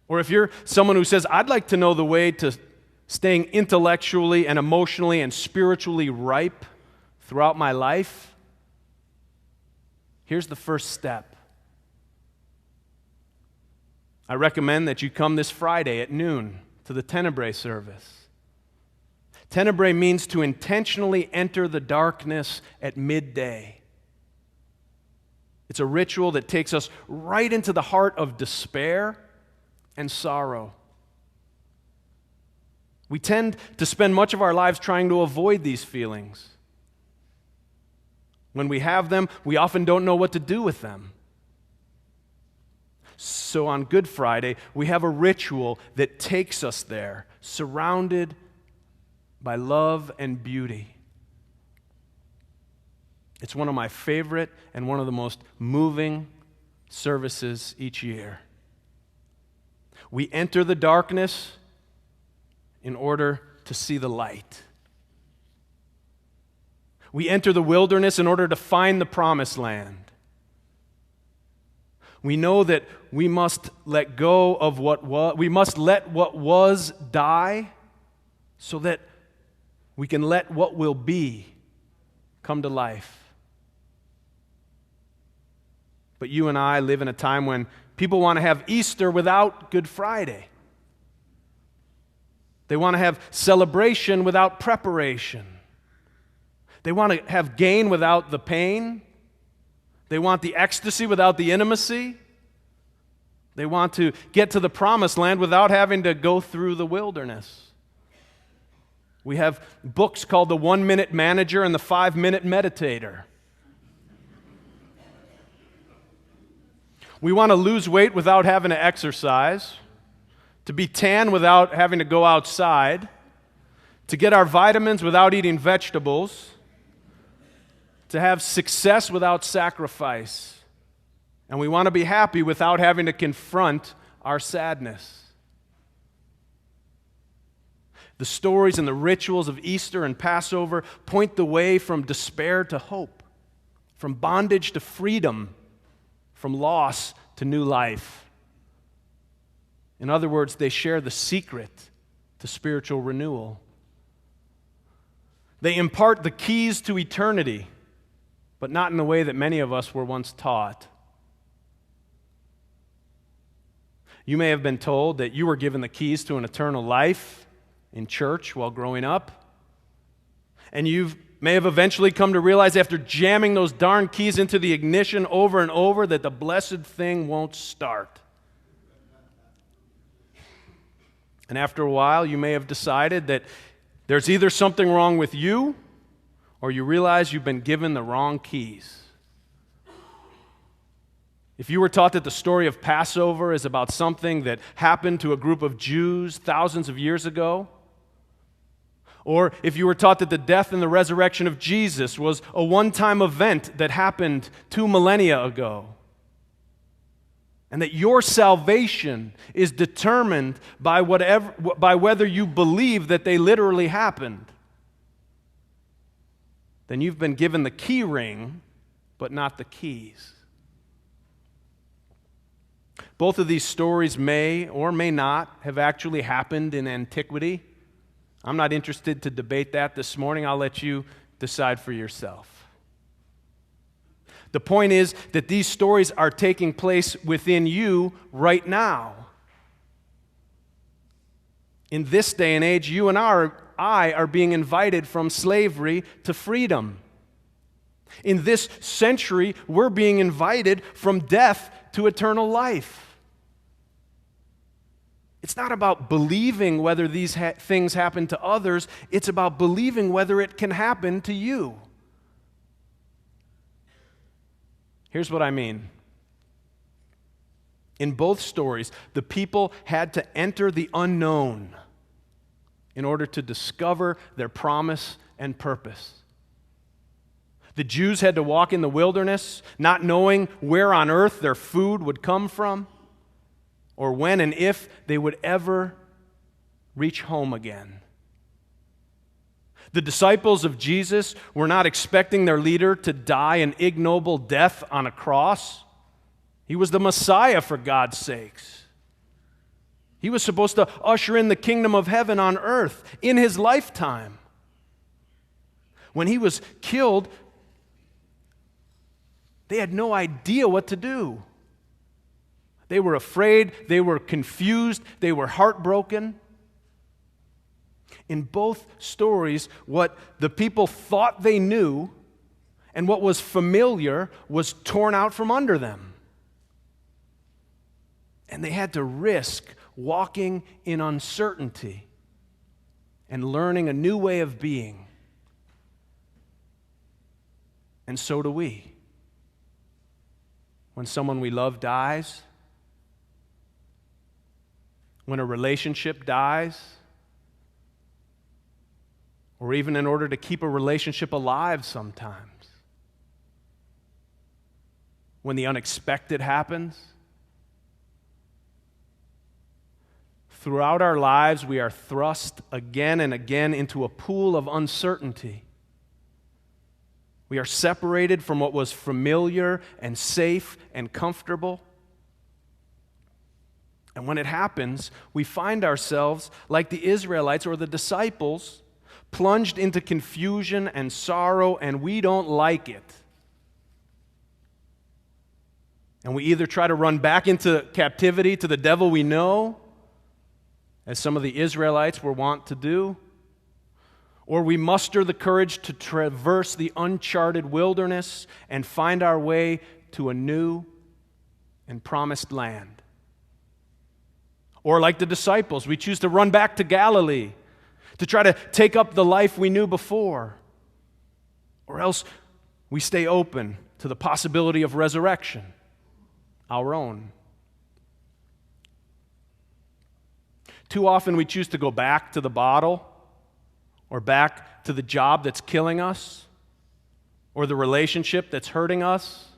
Or if you're someone who says, I'd like to know the way to staying intellectually and emotionally and spiritually ripe throughout my life, here's the first step. I recommend that you come this Friday at noon to the Tenebrae service. Tenebrae means to intentionally enter the darkness at midday. It's a ritual that takes us right into the heart of despair and sorrow. We tend to spend much of our lives trying to avoid these feelings. When we have them, we often don't know what to do with them. So on Good Friday, we have a ritual that takes us there, surrounded by love and beauty. It's one of my favorite and one of the most moving services each year. We enter the darkness in order to see the light. We enter the wilderness in order to find the promised land. We know that we must let go of what was, we must let what was die so that we can let what will be come to life. But you and I live in a time when people want to have Easter without Good Friday. They want to have celebration without preparation. They want to have gain without the pain. They want the ecstasy without the intimacy. They want to get to the promised land without having to go through the wilderness. We have books called The 1-Minute Manager and The 5-Minute Meditator. We want to lose weight without having to exercise, to be tan without having to go outside, to get our vitamins without eating vegetables, to have success without sacrifice. And we want to be happy without having to confront our sadness. The stories and the rituals of Easter and Passover point the way from despair to hope, from bondage to freedom, from loss to new life. In other words, they share the secret to spiritual renewal. They impart the keys to eternity, but not in the way that many of us were once taught. You may have been told that you were given the keys to an eternal life in church while growing up, and you may have eventually come to realize after jamming those darn keys into the ignition over and over that the blessed thing won't start. And after a while, you may have decided that there's either something wrong with you or you realize you've been given the wrong keys. If you were taught that the story of Passover is about something that happened to a group of Jews thousands of years ago, or if you were taught that the death and the resurrection of Jesus was a one-time event that happened 2 millennia ago, and that your salvation is determined by whether you believe that they literally happened, then you've been given the key ring, but not the keys. Both of these stories may or may not have actually happened in antiquity. I'm not interested to debate that this morning. I'll let you decide for yourself. The point is that these stories are taking place within you right now. In this day and age, you and I are being invited from slavery to freedom. In this century, we're being invited from death to eternal life. It's not about believing whether these things happen to others. It's about believing whether it can happen to you. Here's what I mean. In both stories, the people had to enter the unknown in order to discover their promise and purpose. The Jews had to walk in the wilderness, not knowing where on earth their food would come from, or when and if they would ever reach home again. The disciples of Jesus were not expecting their leader to die an ignoble death on a cross. He was the Messiah, for God's sakes. He was supposed to usher in the kingdom of heaven on earth in his lifetime. When he was killed, they had no idea what to do. They were afraid, they were confused, they were heartbroken. In both stories, what the people thought they knew and what was familiar was torn out from under them. And they had to risk walking in uncertainty and learning a new way of being. And so do we. When someone we love dies, when a relationship dies, or even in order to keep a relationship alive sometimes, when the unexpected happens, throughout our lives we are thrust again and again into a pool of uncertainty. We are separated from what was familiar and safe and comfortable. And when it happens, we find ourselves, like the Israelites or the disciples, plunged into confusion and sorrow, and we don't like it. And we either try to run back into captivity to the devil we know, as some of the Israelites were wont to do, or we muster the courage to traverse the uncharted wilderness and find our way to a new and promised land. Or like the disciples, we choose to run back to Galilee to try to take up the life we knew before. Or else we stay open to the possibility of resurrection, our own. Too often we choose to go back to the bottle, or back to the job that's killing us, or the relationship that's hurting us,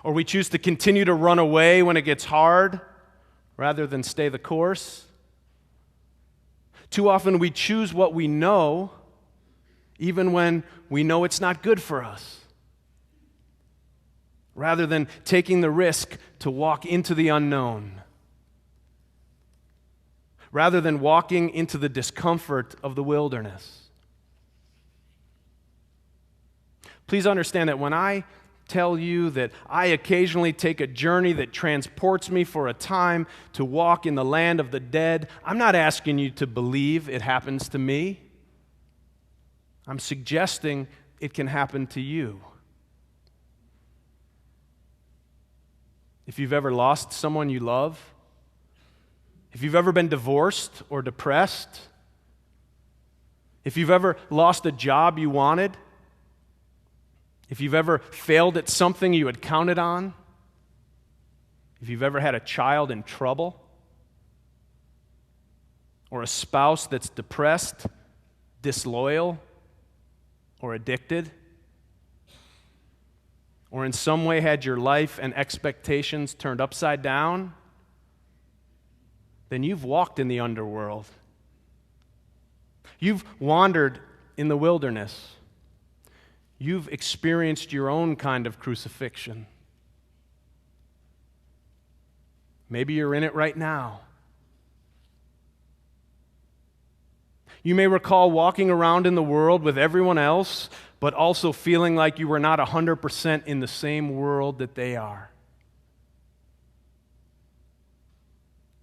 or we choose to continue to run away when it gets hard rather than stay the course. Too often we choose what we know even when we know it's not good for us, rather than taking the risk to walk into the unknown, rather than walking into the discomfort of the wilderness. Please understand that when I tell you that I occasionally take a journey that transports me for a time to walk in the land of the dead, I'm not asking you to believe it happens to me. I'm suggesting it can happen to you. If you've ever lost someone you love, if you've ever been divorced or depressed, if you've ever lost a job you wanted, if you've ever failed at something you had counted on, if you've ever had a child in trouble, or a spouse that's depressed, disloyal, or addicted, or in some way had your life and expectations turned upside down, then you've walked in the underworld. You've wandered in the wilderness. You've experienced your own kind of crucifixion. Maybe you're in it right now. You may recall walking around in the world with everyone else, but also feeling like you were not 100% in the same world that they are.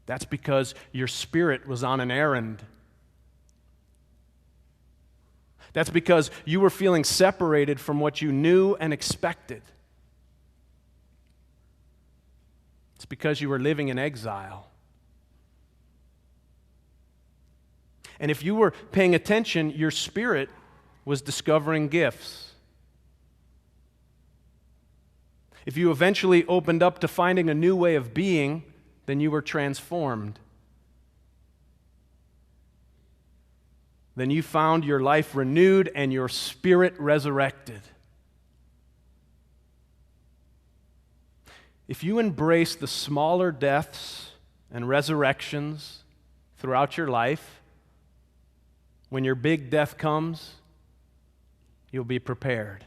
That's because your spirit was on an errand. That's because you were feeling separated from what you knew and expected. It's because you were living in exile. And if you were paying attention, your spirit was discovering gifts. If you eventually opened up to finding a new way of being, then you were transformed. Then you found your life renewed and your spirit resurrected. If you embrace the smaller deaths and resurrections throughout your life, when your big death comes, you'll be prepared.